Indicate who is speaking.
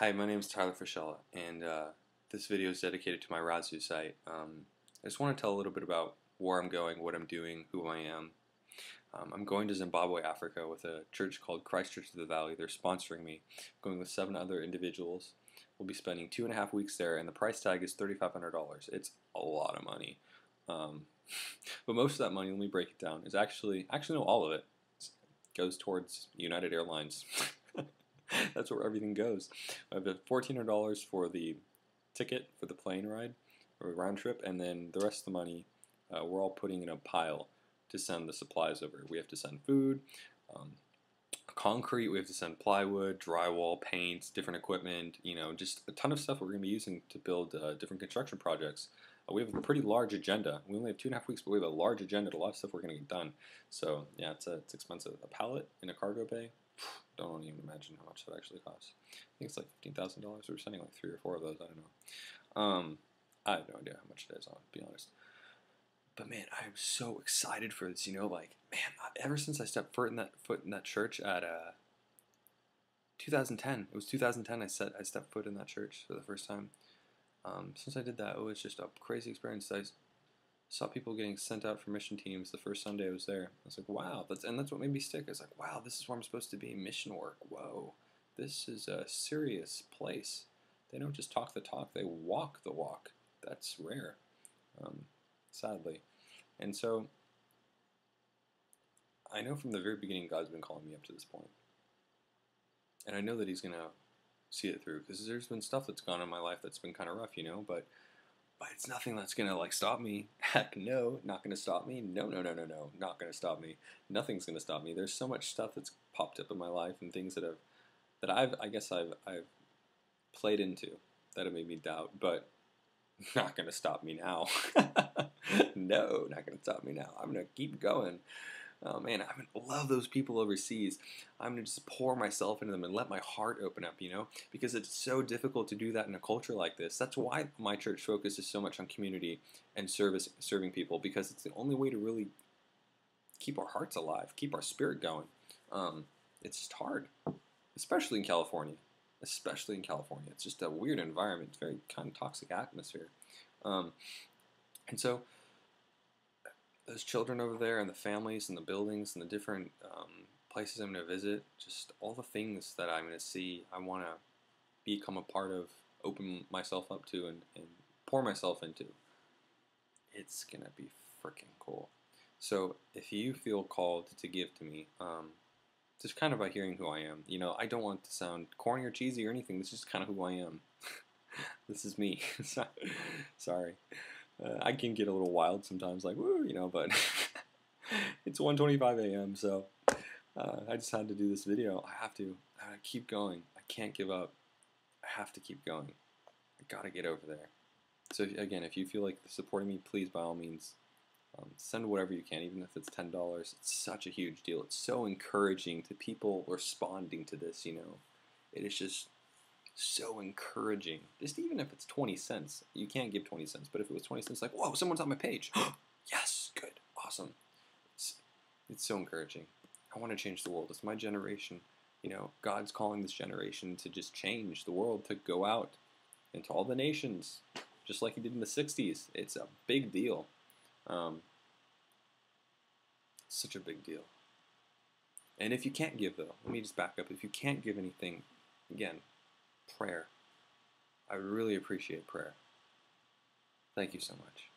Speaker 1: Hi, my name is Tyler Fischella, and this video is dedicated to my Razu site. I just want to tell a little bit about where I'm going, what I'm doing, who I am. I'm going to Zimbabwe, Africa with a church called Christ Church of the Valley. They're sponsoring me. I'm going with 7 other individuals. We'll be spending 2.5 weeks there, and the price tag is $3,500. It's a lot of money. But most of that money, let me break it down, is actually no, all of it goes towards United Airlines. That's where everything goes. I have $1,400 for the ticket for the plane ride or round trip, and then the rest of the money we're all putting in a pile to send the supplies over. We have to send food, concrete, we have to send plywood, drywall, paints, different equipment, just a ton of stuff we're going to be using to build different construction projects. We have a pretty large agenda. We only have 2.5 weeks, but we have a large agenda, a lot of stuff we're going to get done. So yeah, it's expensive. A pallet in a cargo bay, don't even imagine how much that actually costs. I think it's like $15,000. We're sending like 3 or 4 of those. I don't know. I have no idea how much it is, I'll be honest. But man, I'm so excited for this. Man, ever since I stepped foot in that church at 2010, it was 2010. I stepped foot in that church for the first time. Since I did that, it was just a crazy experience. I saw people getting sent out for mission teams the first Sunday I was there. I was like, wow, that's what made me stick. I was like, wow, this is where I'm supposed to be, mission work. Whoa, this is a serious place. They don't just talk the talk, they walk the walk. That's rare, sadly. And so, I know from the very beginning God's been calling me up to this point. And I know that He's going to see it through, because there's been stuff that's gone in my life that's been kind of rough, but it's nothing that's gonna stop me. Heck no, not gonna stop me. No, not gonna stop me. Nothing's gonna stop me. There's so much stuff that's popped up in my life and things that I've played into that have made me doubt, but not gonna stop me now. No, not gonna stop me now. I'm gonna keep going. Oh man, I love those people overseas. I'm going to just pour myself into them and let my heart open up, because it's so difficult to do that in a culture like this. That's why my church focuses so much on community and serving people, because it's the only way to really keep our hearts alive, keep our spirit going. It's just hard, especially in California. It's just a weird environment. It's a very kind of toxic atmosphere. And so those children over there and the families and the buildings and the different places I'm going to visit, just all the things that I'm going to see, I want to become a part of, open myself up to, and pour myself into. It's going to be freaking cool. So if you feel called to give to me, just kind of by hearing who I am, I don't want to sound corny or cheesy or anything. This is kind of who I am. This is me. Sorry. I can get a little wild sometimes, like, woo, but it's 1:25 a.m., so I just had to do this video. I have to keep going. I can't give up. I have to keep going. I gotta get over there. So again, if you feel like supporting me, please, by all means, send whatever you can, even if it's $10. It's such a huge deal. It's so encouraging to people responding to this, It is just so encouraging. Just even if it's 20 cents. You can't give 20 cents, but if it was 20 cents, like, whoa, someone's on my page. Yes, good, awesome. It's so encouraging. I want to change the world. It's my generation. God's calling this generation to just change the world, to go out into all the nations, just like He did in the 60s. It's a big deal. Such a big deal. And if you can't give, though, let me just back up. If you can't give anything, again, prayer. I really appreciate prayer. Thank you so much.